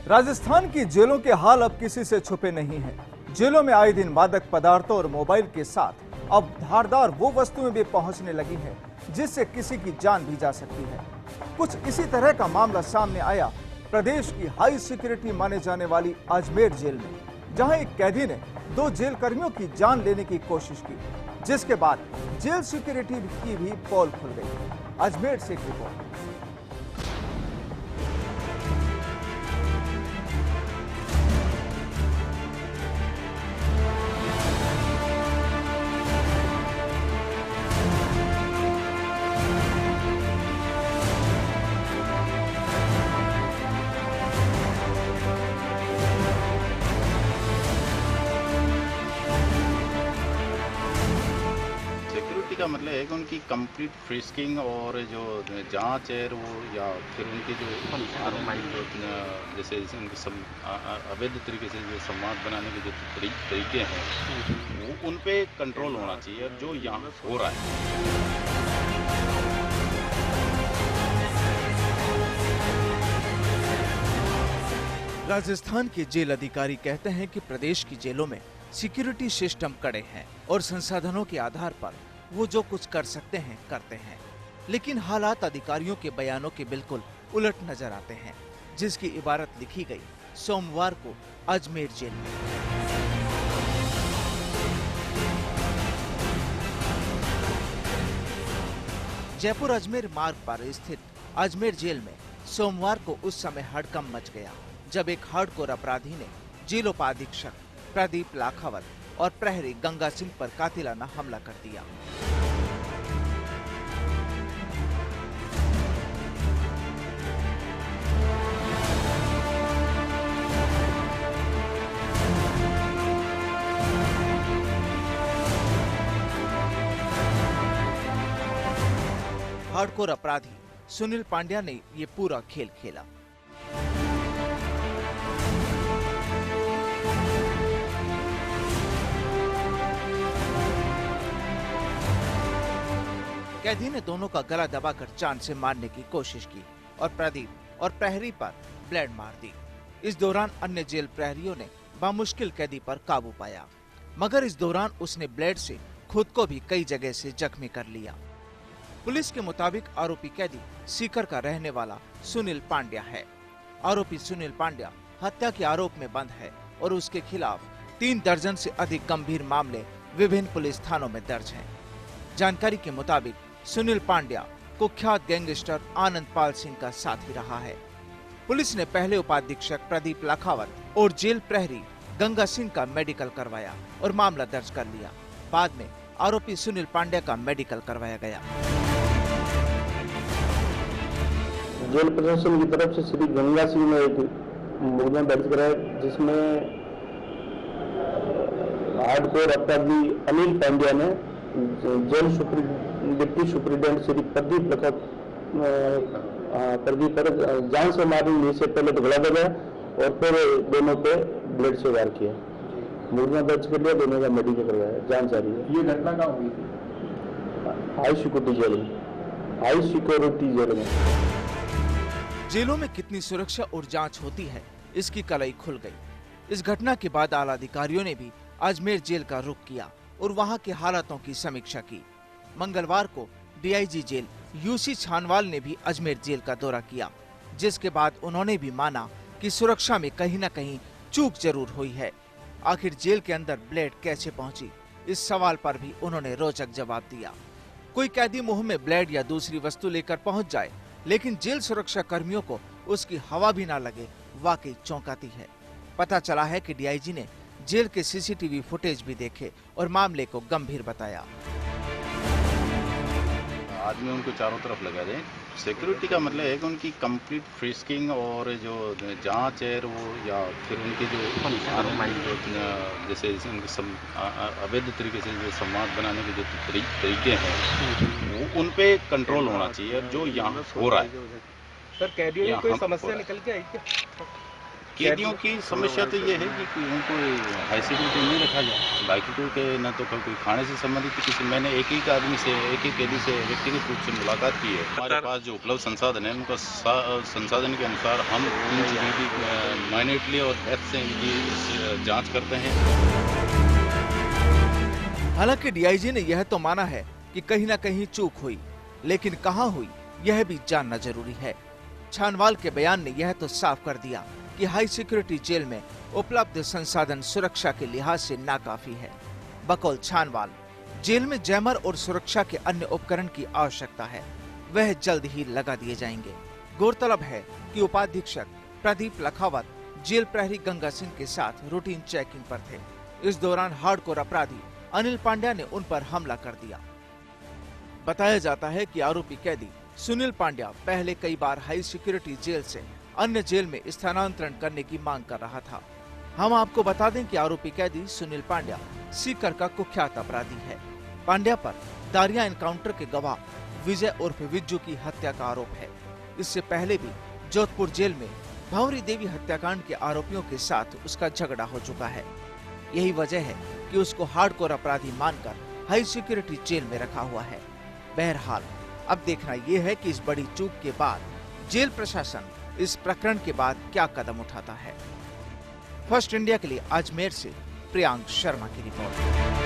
राजस्थान की जेलों के हाल अब किसी से छुपे नहीं हैं। जेलों में आए दिन मादक पदार्थों और मोबाइल के साथ अब धारदार वो वस्तुएं भी पहुंचने लगी हैं जिससे किसी की जान भी जा सकती है। कुछ इसी तरह का मामला सामने आया प्रदेश की हाई सिक्योरिटी माने जाने वाली अजमेर जेल में, जहां एक कैदी ने 2 जेल कर्मियों की जान लेने की कोशिश की, जिसके बाद जेल सिक्योरिटी की भी पोल खुल गई। अजमेर से एक रिपोर्ट। का मतलब है कि उनकी कंप्लीट फ्रिस्किंग और जो जांच है वो, या फिर उनकी जो जैसे उनके अवैध तरीके से जो संवाद बनाने के जो तरीके हैं वो उन पे कंट्रोल होना चाहिए, जो यहाँ हो रहा है। राजस्थान के जेल अधिकारी कहते हैं कि प्रदेश की जेलों में सिक्योरिटी सिस्टम कड़े हैं और संसाधनों के आधार पर वो जो कुछ कर सकते हैं करते हैं, लेकिन हालात अधिकारियों के बयानों के बिल्कुल उलट नजर आते हैं, जिसकी इबारत लिखी गई सोमवार को अजमेर जेल में। जयपुर अजमेर मार्ग पर स्थित अजमेर जेल में सोमवार को उस समय हड़कंप मच गया जब एक हार्डकोर अपराधी ने जेल उपाधीक्षक प्रदीप लाखावत और प्रहरी गंगा सिंह पर कातिलाना हमला कर दिया। हार्डकोर अपराधी सुनील पांड्या ने ये पूरा खेल खेला। कैदी ने दोनों का गला दबाकर जान से मारने की कोशिश की और प्रदीप और प्रहरी पर ब्लेड मार दी। इस दौरान अन्य जेल प्रहरियों ने बामुश्किल कैदी पर काबू पाया, मगर इस दौरान उसने ब्लेड से खुद को भी कई जगह से जख्मी कर लिया। पुलिस के मुताबिक आरोपी कैदी सीकर का रहने वाला सुनील पांड्या है। आरोपी सुनील पांड्या हत्या के आरोप में बंद है और उसके खिलाफ 3 दर्जन से अधिक गंभीर मामले विभिन्न पुलिस थानों में दर्ज हैं। जानकारी के मुताबिक सुनील पांड्या कुख्यात गैंगस्टर आनंद पाल सिंह का साथी रहा है। पुलिस ने पहले उपाधीक्षक प्रदीप लाखावत और जेल प्रहरी गंगा सिंह का मेडिकल करवाया और मामला दर्ज कर लिया। बाद में आरोपी सुनील पांड्या का मेडिकल करवाया गया। जेल प्रशासन की तरफ से श्री गंगा सिंह ने एक मुकदमा दर्ज कराया, जिसमें हार्डकोर अपराधी अनिल पांड्या ने जेल डिप्टी सुपरिटेंडेंट श्री प्रदीप पर जान से मारने से पहले तो गला दबाया और फिर दोनों पे ब्लेड से वार किया। मुकदमा दर्ज कर लिया, दोनों का मेडिकल करवाया, जांच जारी है। ये घटना कहाँ हुई थी? हाई सिक्योरिटी जेल में। जेलों में कितनी सुरक्षा और जांच होती है, इसकी कलई खुल गई। इस घटना के बाद आला अधिकारियों ने भी अजमेर जेल का रुख किया और वहां के हालातों की समीक्षा की। मंगलवार को डीआईजी जेल यूसी छानवाल ने भी अजमेर जेल का दौरा किया, जिसके बाद उन्होंने भी माना कि सुरक्षा में कहीं न कहीं चूक जरूर हुई है। आखिर जेल के अंदर ब्लेड कैसे पहुंची, इस सवाल पर भी उन्होंने रोचक जवाब दिया। कोई कैदी मुंह में ब्लेड या दूसरी वस्तु लेकर पहुंच जाए, लेकिन जेल सुरक्षा कर्मियों को उसकी हवा भी ना लगे, वाकई चौंकाती है। पता चला है कि डीआईजी ने जेल के सीसीटीवी फुटेज भी देखे और मामले को गंभीर बताया। आदमी उनको चारों तरफ लगा दें। सिक्योरिटी का मतलब है कि उनकी कंप्लीट फ्रिस्किंग और जो जांच है वो, या फिर उनके जो जैसे उनके अवैध तरीके से जो संवाद बनाने के जो तरीके हैं वो उन पे कंट्रोल होना चाहिए, जो यहाँ हो रहा है। सर कैदियों में कोई समस्या निकल के आई क्या? कैदियों की समस्या तो ये है कि उनको हाई सिक्योरिटी नहीं रखा जाए, बाकी को न तो कोई खाने से संबंधित किसी, मैंने एक ही आदमी से, एक ही कैदी से व्यक्तिगत रूप से मुलाकात की है। हमारे पास जो उपलब्ध संसाधन है उनका संसाधन के अनुसार हम उनकी माइन्यूटली और डेप्थ से इनकी जाँच करते हैं। हालांकि डीआईजी ने यह तो माना है कि कहीं न कहीं चूक हुई, लेकिन कहां हुई यह भी जानना जरूरी है। छानवाल के बयान ने यह तो साफ कर दिया कि हाई सिक्योरिटी जेल में उपलब्ध संसाधन सुरक्षा के लिहाज से नाकाफी है। बकौल छानवाल, जेल में जैमर और सुरक्षा के अन्य उपकरण की आवश्यकता है, वह जल्द ही लगा दिए जाएंगे। गौरतलब है कि उपाधीक्षक प्रदीप लखावत जेल प्रहरी गंगा सिंह के साथ रूटीन चेकिंग पर थे। इस दौरान हार्डकोर अपराधी अनिल पांड्या ने उन पर हमला कर दिया। बताया जाता है कि आरोपी कैदी सुनील पांड्या पहले कई बार हाई सिक्योरिटी जेल से अन्य जेल में स्थानांतरण करने की मांग कर रहा था। हम आपको बता दें कि आरोपी कैदी सुनील पांड्या सीकर का कुख्यात अपराधी है। पांड्या पर दारिया एनकाउंटर के गवाह विजय उर्फ विज्जू की हत्या का आरोप है। इससे पहले भी जोधपुर जेल में भंवरी देवी हत्याकांड के आरोपियों के साथ उसका झगड़ा हो चुका है। यही वजह है कि उसको हार्डकोर अपराधी मानकर हाई सिक्योरिटी जेल में रखा हुआ है। बहरहाल अब देखना यह है कि इस बड़ी चूक के बाद जेल प्रशासन इस प्रकरण के बाद क्या कदम उठाता है। फर्स्ट इंडिया के लिए अजमेर से प्रियांक शर्मा की रिपोर्ट।